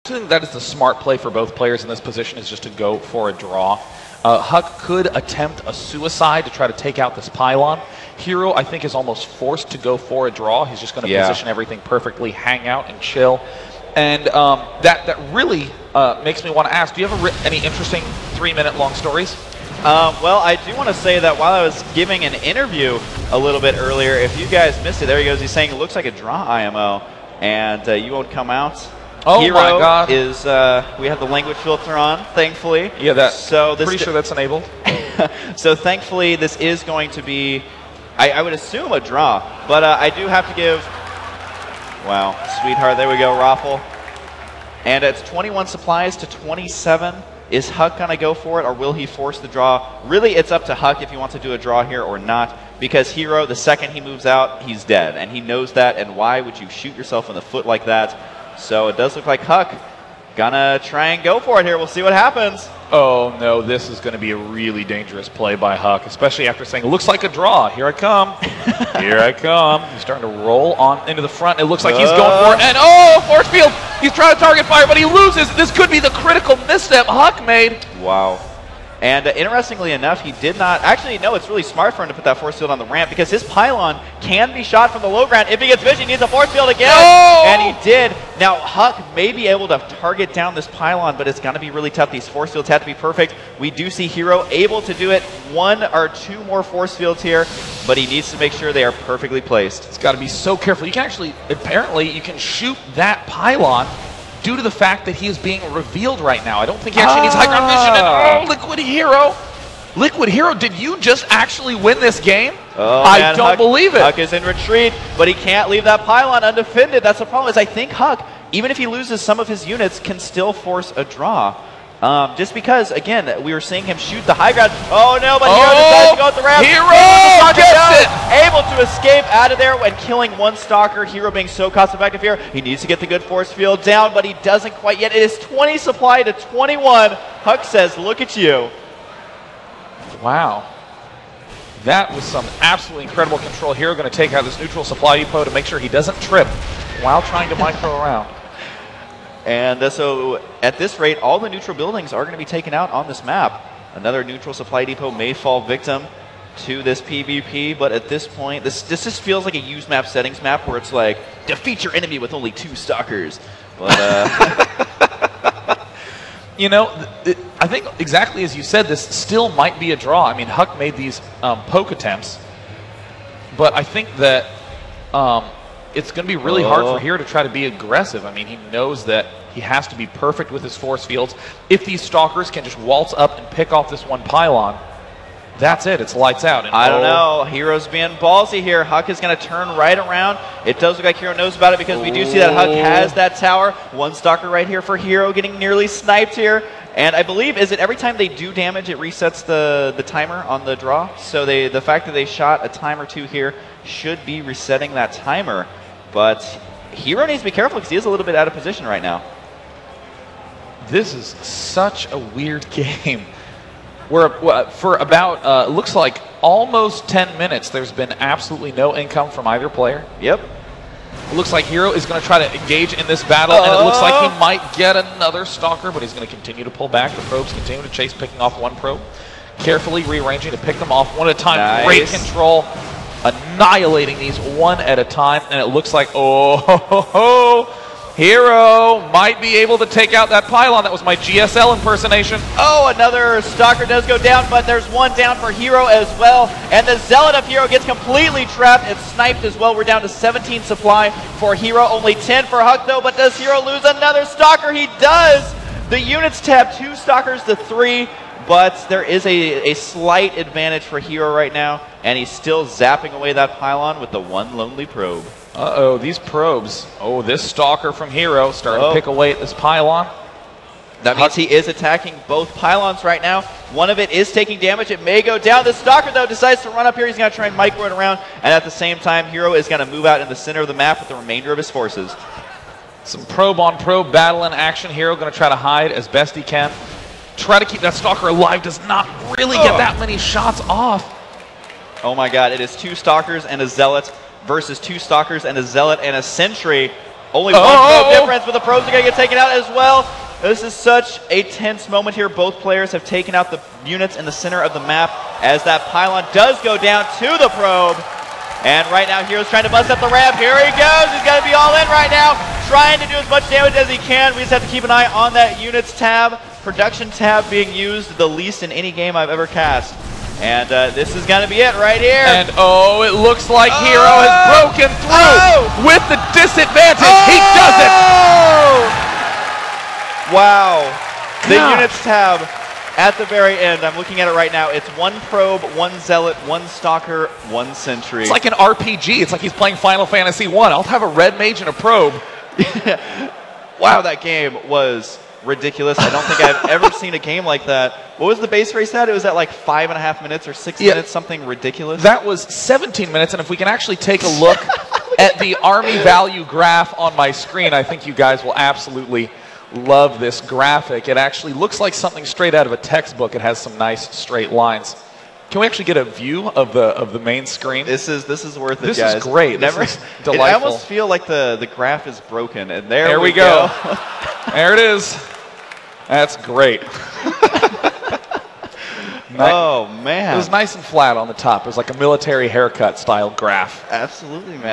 I think that is the smart play for both players in this position, is just to go for a draw. Huk could attempt a suicide to try to take out this pylon. Hero, I think, is almost forced to go for a draw. He's just going to position everything perfectly, hang out and chill. And that really makes me want to ask, do you have any interesting 3-minute long stories? Well, I do want to say that while I was giving an interview a little bit earlier, if you guys missed it, there he goes. He's saying it looks like a draw IMO, and you won't come out. Oh Hero my God! Is we have the language filter on, thankfully. Yeah, pretty sure that's enabled. So thankfully, this is going to be, I would assume, a draw. But I do have to give. Wow, sweetheart, there we go, Raffle. And it's 21 supplies to 27. Is Huk going to go for it, or will he force the draw? Really, it's up to Huk if he wants to do a draw here or not, because Hero, the second he moves out, he's dead. And he knows that, and why would you shoot yourself in the foot like that? So it does look like Huk gonna try and go for it here. We'll see what happens. Oh no, this is going to be a really dangerous play by Huk, especially after saying, looks like a draw. Here I come. Here I come. He's starting to roll on into the front. It looks like he's going for it. And oh, force field. He's trying to target fire, but he loses. This could be the critical misstep Huk made. Wow. And interestingly enough, he did not. Actually, no, it's really smart for him to put that force field on the ramp, because his pylon can be shot from the low ground. If he gets vision, he needs a force field again. No! And he did. Now, Huk may be able to target down this pylon, but it's going to be really tough. These force fields have to be perfect. We do see Hero able to do it. 1 or 2 more force fields here, but he needs to make sure they are perfectly placed. It's got to be so careful. You can actually, apparently, you can shoot that pylon due to the fact that he is being revealed right now. I don't think he actually needs high ground vision. And, Liquid Hero. Liquid Hero, did you just actually win this game? Oh, I don't believe it. Huk is in retreat, but he can't leave that pylon undefended. That's the problem, is I think Huk, even if he loses some of his units, can still force a draw. Just because, again, we were seeing him shoot the high ground. Oh no, but Hero decides to go with the ramp. Hero gets it! Able to escape out of there when killing 1 stalker. Hero being so cost effective here. He needs to get the good force field down, but he doesn't quite yet. It is 20 supply to 21. Huk says, look at you. Wow. That was some absolutely incredible control. Hero going to take out this neutral supply depot to make sure he doesn't trip while trying to micro around. And so at this rate, all the neutral buildings are going to be taken out on this map. Another neutral supply depot may fall victim to this PvP, but at this point, this just feels like a use map settings map where it's like, defeat your enemy with only 2 stalkers. But you know, I think exactly as you said, this still might be a draw. I mean, Huk made these poke attempts, but I think that it's going to be really hard for Hero to try to be aggressive. I mean, he knows that he has to be perfect with his force fields. If these stalkers can just waltz up and pick off this 1 pylon, that's it. It's lights out. And I don't know. Hero's being ballsy here. Huk is going to turn right around. It does look like Hero knows about it, because we do see that Huk has that tower. 1 stalker right here for Hero, getting nearly sniped here. And I believe, is it every time they do damage, it resets the timer on the draw? So the fact that they shot a time or 2 here should be resetting that timer. But Hero needs to be careful, because he is a little bit out of position right now. This is such a weird game. Where for about, looks like almost 10 minutes, there's been absolutely no income from either player. Yep. It looks like Hero is going to try to engage in this battle, and it looks like he might get another stalker, but he's going to continue to pull back. The probes continue to chase, picking off 1 probe. Carefully rearranging to pick them off 1 at a time. Nice. Great control. Annihilating these 1 at a time, and it looks like, Hero might be able to take out that pylon. That was my GSL impersonation. Oh, another stalker does go down, but there's 1 down for Hero as well. And the Zealot of Hero gets completely trapped and sniped as well. We're down to 17 supply for Hero, only 10 for Huk though. But does Hero lose another stalker? He does! The units tab 2 stalkers to 3, but there is a slight advantage for Hero right now. And he's still zapping away that pylon with the 1 lonely probe. Uh-oh, these probes. Oh, this stalker from Hero starting to pick away at this pylon. That means he is attacking both pylons right now. 1 of it is taking damage. It may go down. The stalker, though, decides to run up here. He's going to try and micro it around. And at the same time, Hero is going to move out in the center of the map with the remainder of his forces. Some probe-on-probe battle in action. Hero going to try to hide as best he can. Try to keep that stalker alive. Does not really get that many shots off. Oh my God, it is 2 stalkers and a Zealot versus 2 stalkers and a Zealot and a Sentry. Only one probe difference, but the probes are going to get taken out as well. This is such a tense moment here. Both players have taken out the units in the center of the map as that pylon does go down to the probe. And right now, Hero's trying to bust up the ramp. Here he goes. He's got to be all in right now, trying to do as much damage as he can. We just have to keep an eye on that units tab. Production tab being used the least in any game I've ever cast. And this is going to be it right here. And it looks like Hero has broken through with the disadvantage. He does it. Wow. The units tab at the very end. I'm looking at it right now. It's one probe, one zealot, one stalker, one sentry. It's like an RPG. It's like he's playing Final Fantasy 1. I'll have a red mage and a probe. Wow, that game was ridiculous. I don't think I've ever seen a game like that. What was the base race at? It was at like 5.5 minutes or 6 minutes, something ridiculous. That was 17 minutes, and if we can actually take a look at the army value graph on my screen, I think you guys will absolutely love this graphic. It actually looks like something straight out of a textbook. It has some nice straight lines. Can we actually get a view of the main screen? This is worth it, this guys. This is great. This is delightful. I almost feel like the graph is broken, and there we go. There it is. That's great. Oh, man. It was nice and flat on the top. It was like a military haircut style graph. Absolutely, man.